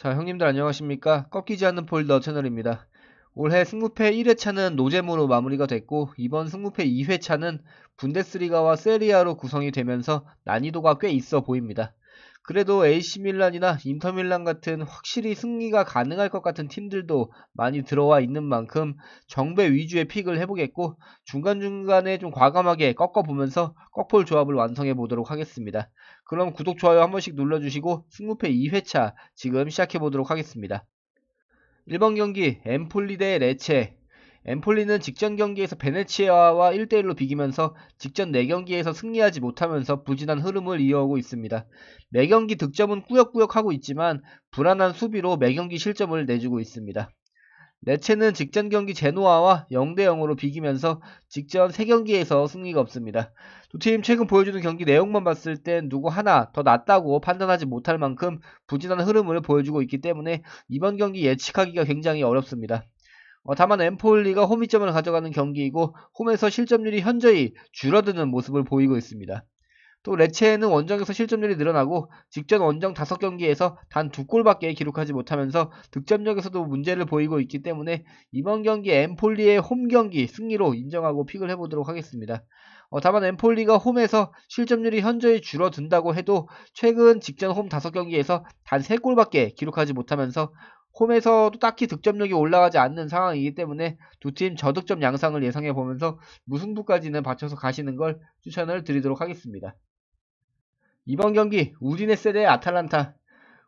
자, 형님들 안녕하십니까? 꺾이지 않는 폴더 채널입니다. 올해 승무패 1회차는 노잼으로 마무리가 됐고, 이번 승무패 2회차는 분데스리가와 세리아로 구성이 되면서 난이도가 꽤 있어 보입니다. 그래도 AC밀란이나 인터밀란 같은 확실히 승리가 가능할 것 같은 팀들도 많이 들어와 있는 만큼 정배 위주의 픽을 해보겠고, 중간중간에 좀 과감하게 꺾어보면서 꺾볼 조합을 완성해 보도록 하겠습니다. 그럼 구독, 좋아요 한 번씩 눌러주시고 승무패 2회차 지금 시작해보도록 하겠습니다. 1번 경기 엠폴리 대 레체. 엠폴리는 직전 경기에서 베네치아와 1대1로 비기면서 직전 4경기에서 승리하지 못하면서 부진한 흐름을 이어오고 있습니다. 매경기 득점은 꾸역꾸역 하고 있지만 불안한 수비로 매경기 실점을 내주고 있습니다. 레체는 직전 경기 제노아와 0대0으로 비기면서 직전 3경기에서 승리가 없습니다. 두 팀 최근 보여주는 경기 내용만 봤을 땐 누구 하나 더 낫다고 판단하지 못할 만큼 부진한 흐름을 보여주고 있기 때문에 이번 경기 예측하기가 굉장히 어렵습니다. 다만 엠폴리가 홈이점을 가져가는 경기이고 홈에서 실점률이 현저히 줄어드는 모습을 보이고 있습니다. 또 레체는 원정에서 실점률이 늘어나고 직전 원정 5경기에서 단 2골밖에 기록하지 못하면서 득점력에서도 문제를 보이고 있기 때문에 이번 경기 엠폴리의 홈경기 승리로 인정하고 픽을 해보도록 하겠습니다. 다만 엠폴리가 홈에서 실점률이 현저히 줄어든다고 해도 최근 직전 홈 5경기에서 단 3골밖에 기록하지 못하면서 홈에서도 딱히 득점력이 올라가지 않는 상황이기 때문에 두 팀 저득점 양상을 예상해보면서 무승부까지는 받쳐서 가시는 걸 추천을 드리도록 하겠습니다. 이번 경기 우디네세 대 아탈란타.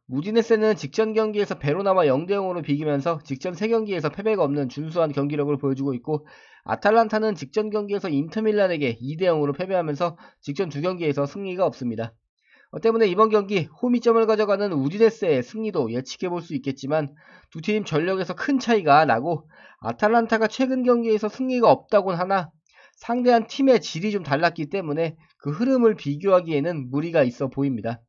우디네세는 직전 경기에서 베로나와 0대0으로 비기면서 직전 3경기에서 패배가 없는 준수한 경기력을 보여주고 있고, 아탈란타는 직전 경기에서 인터밀란에게 2대0으로 패배하면서 직전 2경기에서 승리가 없습니다. 때문에 이번 경기 홈이점을 가져가는 우디네세의 승리도 예측해볼 수 있겠지만 두 팀 전력에서 큰 차이가 나고, 아탈란타가 최근 경기에서 승리가 없다곤 하나 상대한 팀의 질이 좀 달랐기 때문에 그 흐름을 비교하기에는 무리가 있어 보입니다.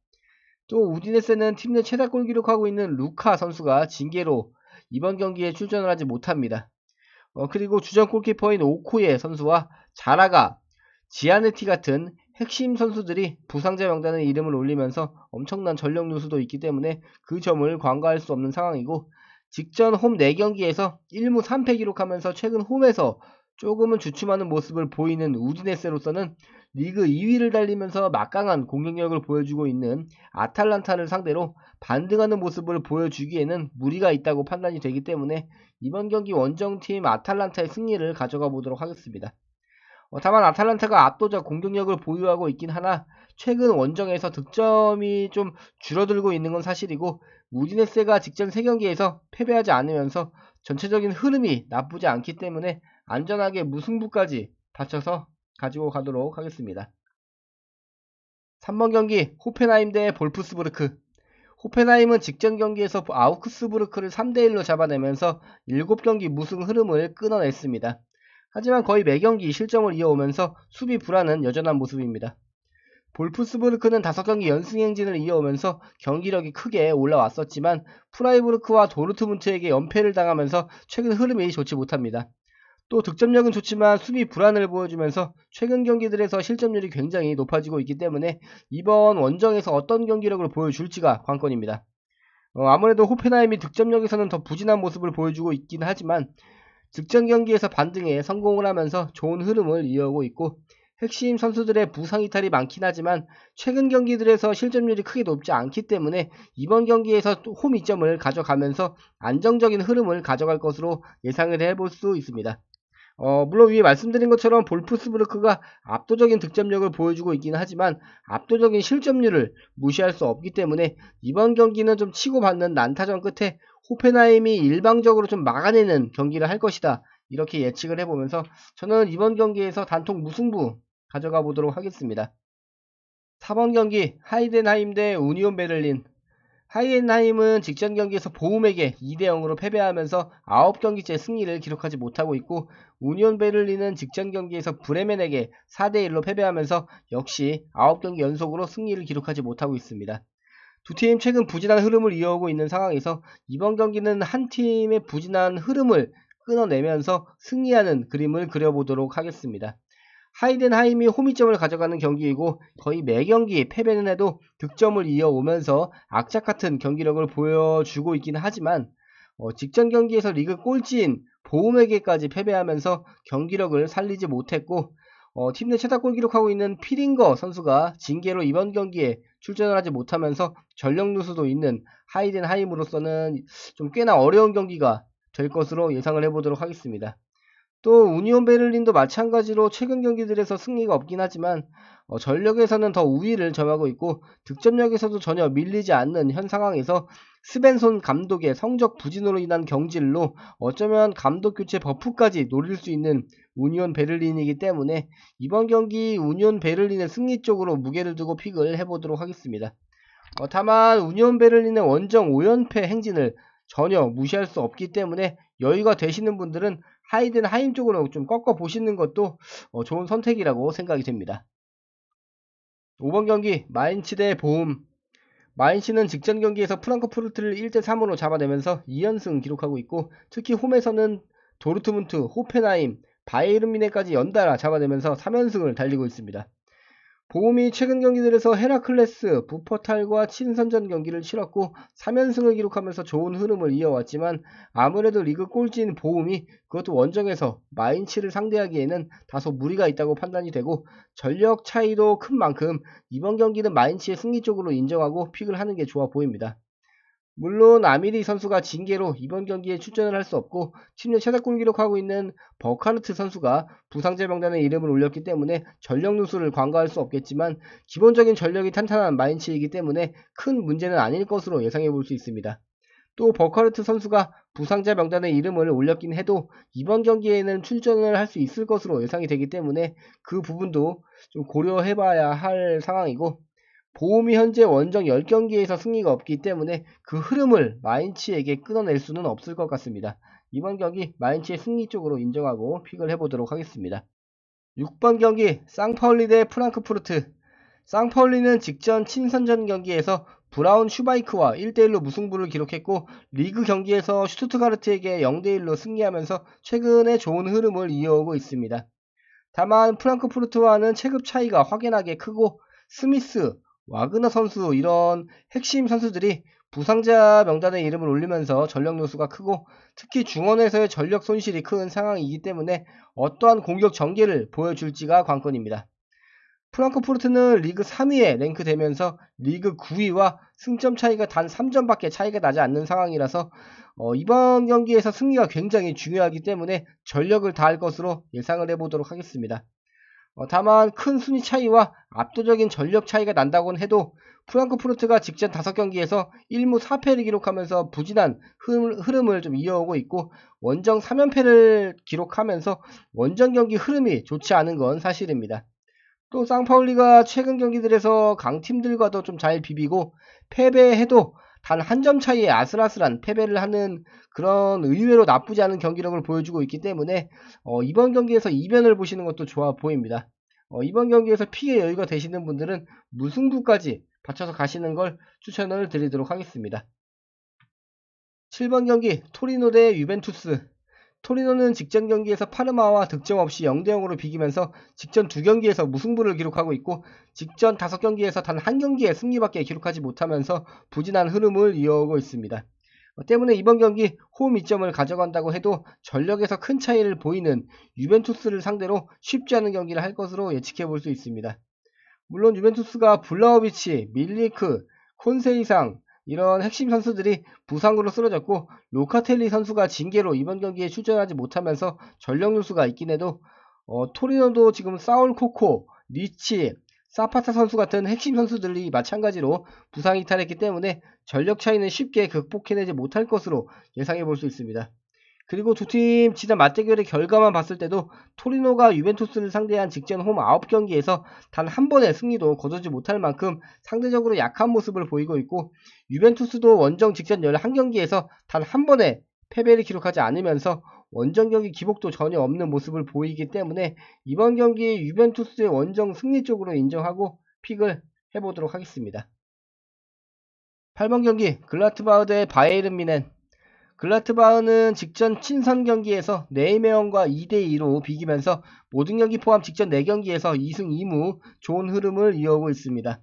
또 우디네세는 팀 내 최다골 기록하고 있는 루카 선수가 징계로 이번 경기에 출전을 하지 못합니다. 그리고 주전 골키퍼인 오코예 선수와 자라가, 지아네티 같은 핵심 선수들이 부상자 명단에 이름을 올리면서 엄청난 전력 누수도 있기 때문에 그 점을 관가할 수 없는 상황이고, 직전 홈 4경기에서 1무 3패 기록하면서 최근 홈에서 조금은 주춤하는 모습을 보이는 우디네세로서는 리그 2위를 달리면서 막강한 공격력을 보여주고 있는 아탈란타를 상대로 반등하는 모습을 보여주기에는 무리가 있다고 판단이 되기 때문에 이번 경기 원정팀 아탈란타의 승리를 가져가 보도록 하겠습니다. 다만 아탈란타가 압도적 공격력을 보유하고 있긴 하나 최근 원정에서 득점이 좀 줄어들고 있는 건 사실이고, 우디네세가 직전 3경기에서 패배하지 않으면서 전체적인 흐름이 나쁘지 않기 때문에 안전하게 무승부까지 받쳐서 가지고 가도록 하겠습니다. 3번 경기 호펜하임 대 볼프스부르크. 호펜하임은 직전 경기에서 아우크스부르크를 3대1로 잡아내면서 7경기 무승 흐름을 끊어냈습니다. 하지만 거의 매경기 실점을 이어오면서 수비 불안은 여전한 모습입니다. 볼프스부르크는 5경기 연승 행진을 이어오면서 경기력이 크게 올라왔었지만 프라이부르크와 도르트문트에게 연패를 당하면서 최근 흐름이 좋지 못합니다. 또 득점력은 좋지만 수비 불안을 보여주면서 최근 경기들에서 실점률이 굉장히 높아지고 있기 때문에 이번 원정에서 어떤 경기력을 보여줄지가 관건입니다. 아무래도 호펜하임이 득점력에서는 더 부진한 모습을 보여주고 있긴 하지만 직전 경기에서 반등에 성공을 하면서 좋은 흐름을 이어오고 있고, 핵심 선수들의 부상 이탈이 많긴 하지만 최근 경기들에서 실점률이 크게 높지 않기 때문에 이번 경기에서 홈 이점을 가져가면서 안정적인 흐름을 가져갈 것으로 예상을 해볼 수 있습니다. 물론 위에 말씀드린 것처럼 볼프스부르크가 압도적인 득점력을 보여주고 있긴 하지만 압도적인 실점률을 무시할 수 없기 때문에 이번 경기는 좀 치고받는 난타전 끝에 호펜하임이 일방적으로 좀 막아내는 경기를 할 것이다, 이렇게 예측을 해보면서 저는 이번 경기에서 단통 무승부 가져가 보도록 하겠습니다. 4번 경기 하이덴하임 대 우니온 베를린. 하이덴하임은 직전 경기에서 보움에게 2대0으로 패배하면서 9경기째 승리를 기록하지 못하고 있고, 우니온 베를린은 직전 경기에서 브레멘에게 4대1로 패배하면서 역시 9경기 연속으로 승리를 기록하지 못하고 있습니다. 두 팀 최근 부진한 흐름을 이어오고 있는 상황에서 이번 경기는 한 팀의 부진한 흐름을 끊어내면서 승리하는 그림을 그려보도록 하겠습니다. 하이덴하임이 홈이점을 가져가는 경기이고 거의 매 경기 패배는 해도 득점을 이어오면서 악착 같은 경기력을 보여주고 있긴 하지만 직전 경기에서 리그 꼴찌인 보움에게까지 패배하면서 경기력을 살리지 못했고 팀 내 최다골 기록하고 있는 피링거 선수가 징계로 이번 경기에 출전을 하지 못하면서 전력 누수도 있는 하이덴하임으로서는 좀 꽤나 어려운 경기가 될 것으로 예상을 해보도록 하겠습니다. 또 우니온 베를린도 마찬가지로 최근 경기들에서 승리가 없긴 하지만 전력에서는 더 우위를 점하고 있고 득점력에서도 전혀 밀리지 않는 현 상황에서 스벤손 감독의 성적 부진으로 인한 경질로 어쩌면 감독 교체 버프까지 노릴 수 있는 우니온 베를린이기 때문에 이번 경기 우니온 베를린의 승리 쪽으로 무게를 두고 픽을 해보도록 하겠습니다. 다만 우니온 베를린의 원정 5연패 행진을 전혀 무시할 수 없기 때문에 여유가 되시는 분들은 하이덴하임 쪽으로 좀 꺾어 보시는 것도 좋은 선택이라고 생각이 됩니다. 5번 경기 마인츠 대 보움. 마인츠는 직전 경기에서 프랑크푸르트를 1대3으로 잡아내면서 2연승 기록하고 있고 특히 홈에서는 도르트문트, 호펜하임, 바이에른 뮌헨까지 연달아 잡아내면서 3연승을 달리고 있습니다. 보움이 최근 경기들에서 헤라클레스, 부퍼탈과 친선전 경기를 치렀고 3연승을 기록하면서 좋은 흐름을 이어왔지만 아무래도 리그 꼴찌인 보움이 그것도 원정에서 마인츠를 상대하기에는 다소 무리가 있다고 판단이 되고 전력 차이도 큰 만큼 이번 경기는 마인츠의 승리 쪽으로 인정하고 픽을 하는 게 좋아 보입니다. 물론 아미리 선수가 징계로 이번 경기에 출전을 할 수 없고 팀 내 최다골 기록하고 있는 버카르트 선수가 부상자 명단에 이름을 올렸기 때문에 전력 누수를 관가할 수 없겠지만 기본적인 전력이 탄탄한 마인츠이기 때문에 큰 문제는 아닐 것으로 예상해 볼 수 있습니다. 또 버카르트 선수가 부상자 명단에 이름을 올렸긴 해도 이번 경기에는 출전을 할 수 있을 것으로 예상이 되기 때문에 그 부분도 좀 고려해 봐야 할 상황이고 보움이 현재 원정 10경기에서 승리가 없기 때문에 그 흐름을 마인츠에게 끊어낼 수는 없을 것 같습니다. 이번 경기 마인츠의 승리 쪽으로 인정하고 픽을 해보도록 하겠습니다. 6번 경기 쌍파울리 대 프랑크푸르트. 쌍파울리는 직전 친선전 경기에서 브라운 슈바이크와 1대1로 무승부를 기록했고 리그 경기에서 슈투트가르트에게 0대1로 승리하면서 최근에 좋은 흐름을 이어오고 있습니다. 다만 프랑크푸르트와는 체급 차이가 확연하게 크고 스미스, 와그너 선수 이런 핵심 선수들이 부상자 명단에 이름을 올리면서 전력 누수가 크고 특히 중원에서의 전력 손실이 큰 상황이기 때문에 어떠한 공격 전개를 보여줄지가 관건입니다. 프랑크푸르트는 리그 3위에 랭크되면서 리그 9위와 승점 차이가 단 3점밖에 차이가 나지 않는 상황이라서 이번 경기에서 승리가 굉장히 중요하기 때문에 전력을 다할 것으로 예상을 해보도록 하겠습니다. 다만 큰 순위 차이와 압도적인 전력 차이가 난다고는 해도 프랑크푸르트가 직전 5경기에서 1무 4패를 기록하면서 부진한 흐름을 좀 이어오고 있고 원정 3연패를 기록하면서 원정 경기 흐름이 좋지 않은 건 사실입니다. 또 쌍파울리가 최근 경기들에서 강팀들과도 좀 잘 비비고 패배해도 단 한 점 차이의 아슬아슬한 패배를 하는 그런 의외로 나쁘지 않은 경기력을 보여주고 있기 때문에 이번 경기에서 이변을 보시는 것도 좋아 보입니다. 이번 경기에서 픽의 여유가 되시는 분들은 무승부까지 받쳐서 가시는 걸 추천을 드리도록 하겠습니다. 7번 경기 토리노 대 유벤투스. 토리노는 직전 경기에서 파르마와 득점 없이 0대0으로 비기면서 직전 2경기에서 무승부를 기록하고 있고 직전 5경기에서 단 한 경기의 승리밖에 기록하지 못하면서 부진한 흐름을 이어오고 있습니다. 때문에 이번 경기 홈 2점을 가져간다고 해도 전력에서 큰 차이를 보이는 유벤투스를 상대로 쉽지 않은 경기를 할 것으로 예측해 볼 수 있습니다. 물론 유벤투스가 블라호비치, 밀리크, 콘세이상 이런 핵심 선수들이 부상으로 쓰러졌고 로카텔리 선수가 징계로 이번 경기에 출전하지 못하면서 전력 누수가 있긴 해도 토리노도 지금 사울 코코, 리치, 사파타 선수 같은 핵심 선수들이 마찬가지로 부상 이탈했기 때문에 전력 차이는 쉽게 극복해내지 못할 것으로 예상해 볼 수 있습니다. 그리고 두 팀 지난 맞대결의 결과만 봤을 때도 토리노가 유벤투스를 상대한 직전 홈 9경기에서 단 한 번의 승리도 거두지 못할 만큼 상대적으로 약한 모습을 보이고 있고 유벤투스도 원정 직전 11경기에서 단 한 번의 패배를 기록하지 않으면서 원정 경기 기복도 전혀 없는 모습을 보이기 때문에 이번 경기 유벤투스의 원정 승리 쪽으로 인정하고 픽을 해보도록 하겠습니다. 8번 경기 글라트바흐 대 바이에른 뮌헨. 글라트바흐는 직전 친선 경기에서 네이메어과 2대2로 비기면서 모든 경기 포함 직전 4경기에서 2승 2무 좋은 흐름을 이어오고 있습니다.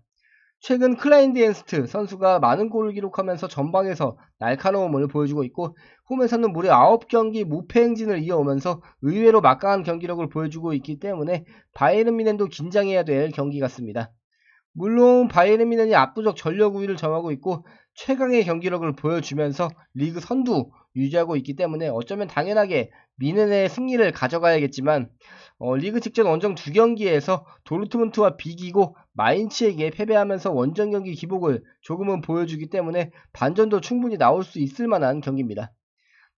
최근 클라인디엔스트 선수가 많은 골을 기록하면서 전방에서 날카로움을 보여주고 있고 홈에서는 무려 9경기 무패 행진을 이어오면서 의외로 막강한 경기력을 보여주고 있기 때문에 바이에른 뮌헨도 긴장해야 될 경기 같습니다. 물론 바이에른 뮌헨이 압도적 전력 우위를 점하고 있고 최강의 경기력을 보여주면서 리그 선두 유지하고 있기 때문에 어쩌면 당연하게 뮌헨의 승리를 가져가야겠지만 리그 직전 원정 2경기에서 도르트문트와 비기고 마인츠에게 패배하면서 원정 경기 기복을 조금은 보여주기 때문에 반전도 충분히 나올 수 있을 만한 경기입니다.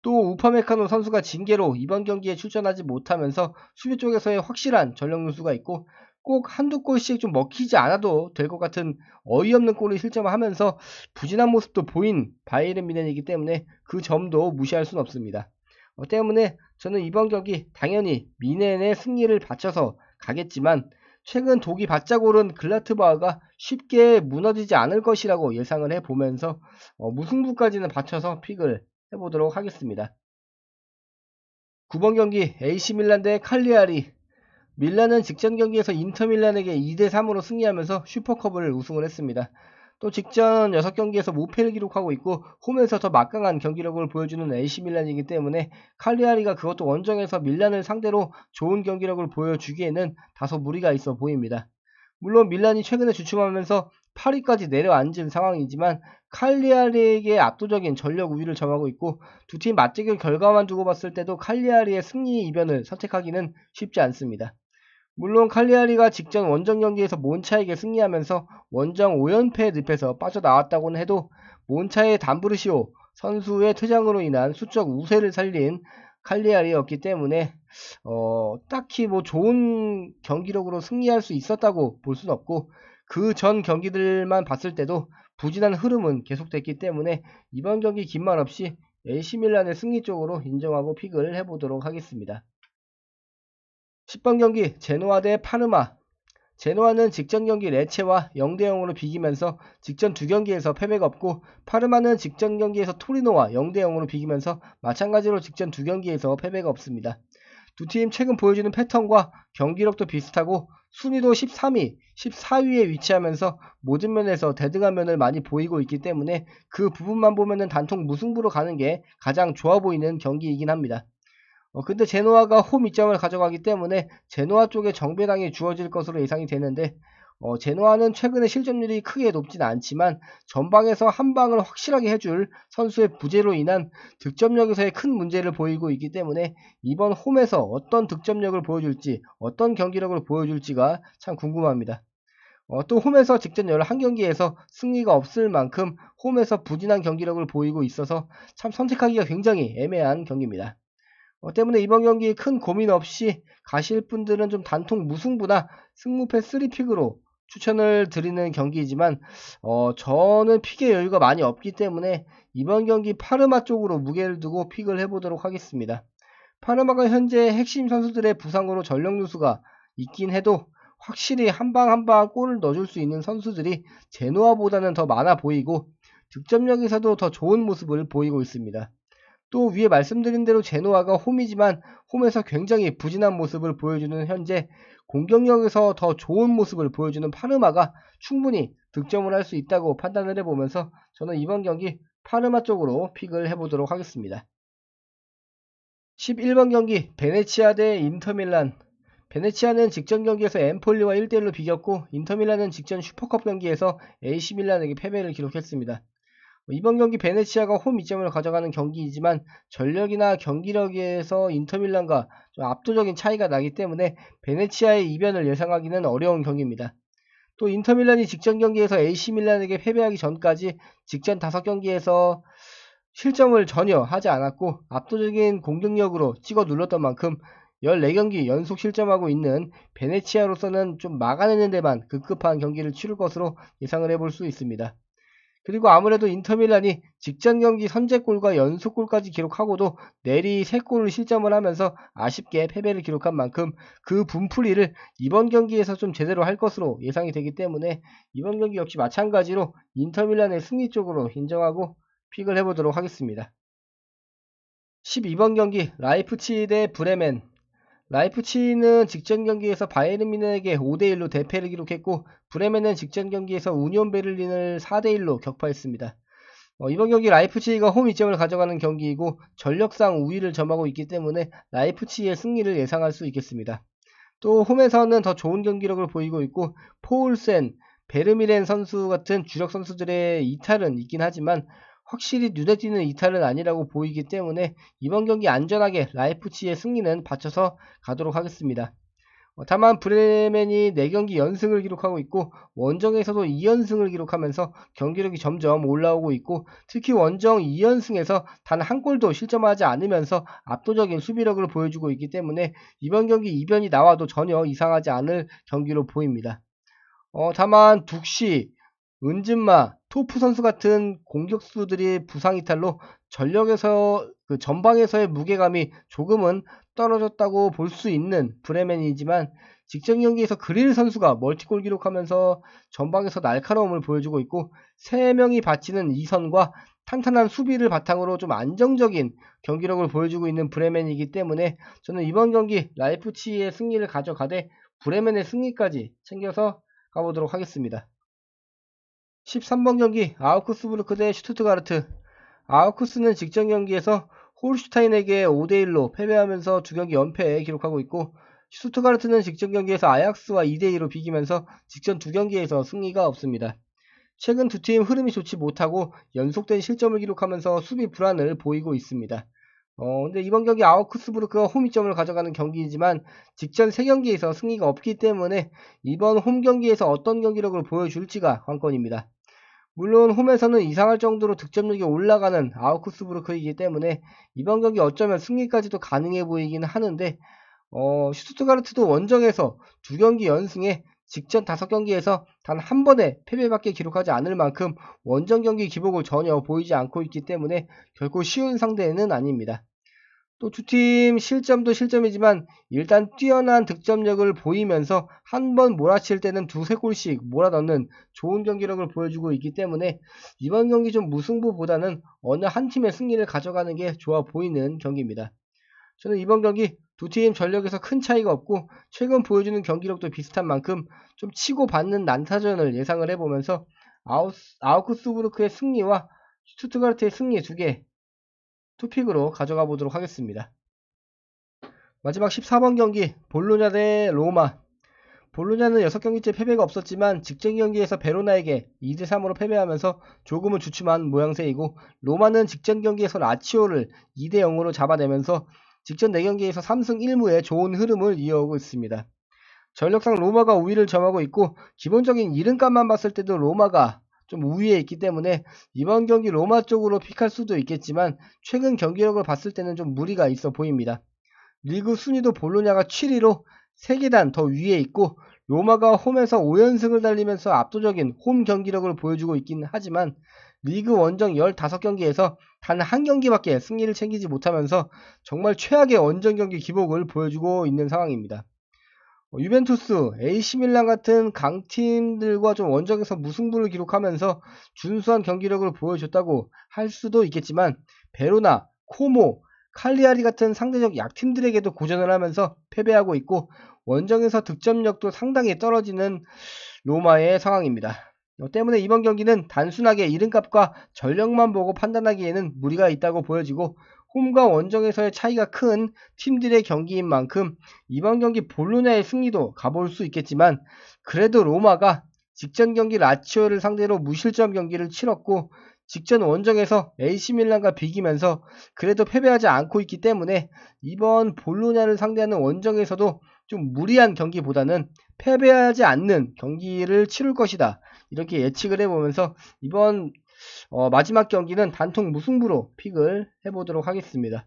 또 우파메카노 선수가 징계로 이번 경기에 출전하지 못하면서 수비 쪽에서의 확실한 전력 누수가 있고 꼭 한두 골씩 좀 먹히지 않아도 될 것 같은 어이없는 골을 실점하면서 부진한 모습도 보인 바이에른 뮌헨이기 때문에 그 점도 무시할 수는 없습니다. 때문에 저는 이번 경기 당연히 뮌헨의 승리를 바쳐서 가겠지만 최근 독이 바짝 오른 글라트바흐가 쉽게 무너지지 않을 것이라고 예상을 해보면서 무승부까지는 바쳐서 픽을 해보도록 하겠습니다. 9번 경기 AC 밀란 대 칼리아리. 밀란은 직전 경기에서 인터밀란에게 2대3으로 승리하면서 슈퍼컵을 우승을 했습니다. 또 직전 6경기에서 무패를 기록하고 있고 홈에서 더 막강한 경기력을 보여주는 AC 밀란이기 때문에 칼리아리가 그것도 원정에서 밀란을 상대로 좋은 경기력을 보여주기에는 다소 무리가 있어 보입니다. 물론 밀란이 최근에 주춤하면서 8위까지 내려앉은 상황이지만 칼리아리에게 압도적인 전력 우위를 점하고 있고 두 팀 맞대결 결과만 두고 봤을 때도 칼리아리의 승리 이변을 선택하기는 쉽지 않습니다. 물론 칼리아리가 직전 원정 경기에서 몬차에게 승리하면서 원정 5연패 늪에서 빠져나왔다고는 해도 몬차의 담브르시오 선수의 퇴장으로 인한 수적 우세를 살린 칼리아리였기 때문에 딱히 뭐 좋은 경기력으로 승리할 수 있었다고 볼 수는 없고 그 전 경기들만 봤을 때도 부진한 흐름은 계속됐기 때문에 이번 경기 긴 말 없이 AC 밀란의 승리 쪽으로 인정하고 픽을 해보도록 하겠습니다. 10번 경기 제노아 대 파르마. 제노아는 직전 경기 레체와 0대0으로 비기면서 직전 2경기에서 패배가 없고 파르마는 직전 경기에서 토리노와 0대0으로 비기면서 마찬가지로 직전 2경기에서 패배가 없습니다. 두 팀 최근 보여주는 패턴과 경기력도 비슷하고 순위도 13위, 14위에 위치하면서 모든 면에서 대등한 면을 많이 보이고 있기 때문에 그 부분만 보면은 단통 무승부로 가는 게 가장 좋아 보이는 경기이긴 합니다. 근데 제노아가 홈 이점을 가져가기 때문에 제노아 쪽에 정배당이 주어질 것으로 예상이 되는데 제노아는 최근에 실점률이 크게 높진 않지만 전방에서 한 방을 확실하게 해줄 선수의 부재로 인한 득점력에서의 큰 문제를 보이고 있기 때문에 이번 홈에서 어떤 득점력을 보여줄지 어떤 경기력을 보여줄지가 참 궁금합니다. 또 홈에서 직전 11경기에서 승리가 없을 만큼 홈에서 부진한 경기력을 보이고 있어서 참 선택하기가 굉장히 애매한 경기입니다. 때문에 이번 경기 큰 고민 없이 가실 분들은 좀 단통 무승부나 승무패 3픽으로 추천을 드리는 경기이지만 저는 픽의 여유가 많이 없기 때문에 이번 경기 파르마 쪽으로 무게를 두고 픽을 해보도록 하겠습니다. 파르마가 현재 핵심 선수들의 부상으로 전력 누수가 있긴 해도 확실히 한 방 한 방 골을 넣어줄 수 있는 선수들이 제노아보다는 더 많아 보이고 득점력에서도 더 좋은 모습을 보이고 있습니다. 또 위에 말씀드린 대로 제노아가 홈이지만 홈에서 굉장히 부진한 모습을 보여주는 현재 공격력에서 더 좋은 모습을 보여주는 파르마가 충분히 득점을 할 수 있다고 판단을 해보면서 저는 이번 경기 파르마 쪽으로 픽을 해보도록 하겠습니다. 11번 경기 베네치아 대 인터밀란. 베네치아는 직전 경기에서 엠폴리와 1대1로 비겼고 인터밀란은 직전 슈퍼컵 경기에서 AC 밀란에게 패배를 기록했습니다. 이번 경기 베네치아가 홈 이점을 가져가는 경기이지만 전력이나 경기력에서 인터밀란과 좀 압도적인 차이가 나기 때문에 베네치아의 이변을 예상하기는 어려운 경기입니다. 또 인터밀란이 직전 경기에서 AC 밀란에게 패배하기 전까지 직전 5경기에서 실점을 전혀 하지 않았고 압도적인 공격력으로 찍어 눌렀던 만큼 14경기 연속 실점하고 있는 베네치아로서는 좀 막아내는 데만 급급한 경기를 치를 것으로 예상을 해볼 수 있습니다. 그리고 아무래도 인터밀란이 직전 경기 선제골과 연속골까지 기록하고도 내리 3골을 실점을 하면서 아쉽게 패배를 기록한 만큼 그 분풀이를 이번 경기에서 좀 제대로 할 것으로 예상이 되기 때문에 이번 경기 역시 마찬가지로 인터밀란의 승리 쪽으로 인정하고 픽을 해보도록 하겠습니다. 12번 경기 라이프치히 대 브레멘. 라이프치히는 직전 경기에서 바이에른 뮌헨에게 5대1로 대패를 기록했고 브레멘은 직전 경기에서 우니온 베를린을 4대1로 격파했습니다. 이번 경기 라이프치히가 홈 이점을 가져가는 경기이고 전력상 우위를 점하고 있기 때문에 라이프치히의 승리를 예상할 수 있겠습니다. 또 홈에서는 더 좋은 경기력을 보이고 있고 포울센, 베르미렌 선수 같은 주력 선수들의 이탈은 있긴 하지만 확실히 눈에 띄는 이탈은 아니라고 보이기 때문에 이번 경기 안전하게 라이프치히의 승리는 받쳐서 가도록 하겠습니다. 다만 브레멘이 4경기 연승을 기록하고 있고 원정에서도 2연승을 기록하면서 경기력이 점점 올라오고 있고 특히 원정 2연승에서 단 한 골도 실점하지 않으면서 압도적인 수비력을 보여주고 있기 때문에 이번 경기 이변이 나와도 전혀 이상하지 않을 경기로 보입니다. 다만 둑시, 은진마, 토프 선수 같은 공격수들이 부상 이탈로 전력에서 전방에서의 무게감이 조금은 떨어졌다고 볼 수 있는 브레멘이지만 직전 경기에서 그릴 선수가 멀티골 기록하면서 전방에서 날카로움을 보여주고 있고 3명이 받치는 2선과 탄탄한 수비를 바탕으로 좀 안정적인 경기력을 보여주고 있는 브레멘이기 때문에 저는 이번 경기 라이프치히의 승리를 가져가되 브레멘의 승리까지 챙겨서 가보도록 하겠습니다. 13번 경기 아우크스부르크 대 슈투트가르트. 아우크스는 직전 경기에서 홀슈타인에게 5대1로 패배하면서 2경기 연패에 기록하고 있고 슈투트가르트는 직전 경기에서 아약스와 2대2로 비기면서 직전 2경기에서 승리가 없습니다. 최근 두 팀 흐름이 좋지 못하고 연속된 실점을 기록하면서 수비 불안을 보이고 있습니다. 근데 이번 경기 아우크스부르크가 홈이점을 가져가는 경기이지만 직전 3경기에서 승리가 없기 때문에 이번 홈 경기에서 어떤 경기력을 보여줄지가 관건입니다. 물론 홈에서는 이상할 정도로 득점력이 올라가는 아우크스부르크이기 때문에 이번 경기 어쩌면 승리까지도 가능해 보이긴 하는데 슈투트가르트도 원정에서 2경기 연승에 직전 5경기에서 단 한 번의 패배밖에 기록하지 않을 만큼 원정 경기 기복을 전혀 보이지 않고 있기 때문에 결코 쉬운 상대는 아닙니다. 또 두 팀 실점도 실점이지만 일단 뛰어난 득점력을 보이면서 한 번 몰아칠 때는 2-3골씩 몰아넣는 좋은 경기력을 보여주고 있기 때문에 이번 경기 좀 무승부보다는 어느 한 팀의 승리를 가져가는 게 좋아 보이는 경기입니다. 저는 이번 경기 두 팀 전력에서 큰 차이가 없고 최근 보여주는 경기력도 비슷한 만큼 좀 치고받는 난타전을 예상을 해보면서 아우크스부르크의 승리와 슈투트가르트의 승리 2개 투픽으로 가져가 보도록 하겠습니다. 마지막 14번 경기 볼로냐 대 로마. 볼로냐는 6경기째 패배가 없었지만 직전 경기에서 베로나에게 2대3으로 패배하면서 조금은 주춤한 모양새이고 로마는 직전 경기에서 라치오를 2대0으로 잡아내면서 직전 4경기에서 3승 1무의 좋은 흐름을 이어오고 있습니다. 전력상 로마가 우위를 점하고 있고 기본적인 이름값만 봤을 때도 로마가 좀 우위에 있기 때문에 이번 경기 로마 쪽으로 픽할 수도 있겠지만 최근 경기력을 봤을 때는 좀 무리가 있어 보입니다. 리그 순위도 볼로냐가 7위로 3계단 더 위에 있고 로마가 홈에서 5연승을 달리면서 압도적인 홈 경기력을 보여주고 있긴 하지만 리그 원정 15경기에서 단 한 경기밖에 승리를 챙기지 못하면서 정말 최악의 원정 경기 기복을 보여주고 있는 상황입니다. 유벤투스, AC밀란 같은 강팀들과 좀 원정에서 무승부를 기록하면서 준수한 경기력을 보여줬다고 할 수도 있겠지만 베로나, 코모, 칼리아리 같은 상대적 약팀들에게도 고전을 하면서 패배하고 있고 원정에서 득점력도 상당히 떨어지는 로마의 상황입니다. 때문에 이번 경기는 단순하게 이름값과 전력만 보고 판단하기에는 무리가 있다고 보여지고 홈과 원정에서의 차이가 큰 팀들의 경기인 만큼 이번 경기 볼로냐의 승리도 가볼 수 있겠지만 그래도 로마가 직전 경기 라치오를 상대로 무실점 경기를 치렀고 직전 원정에서 AC밀란과 비기면서 그래도 패배하지 않고 있기 때문에 이번 볼로냐를 상대하는 원정에서도 좀 무리한 경기보다는 패배하지 않는 경기를 치룰 것이다. 이렇게 예측을 해보면서 이번 마지막 경기는 단통 무승부로 픽을 해보도록 하겠습니다.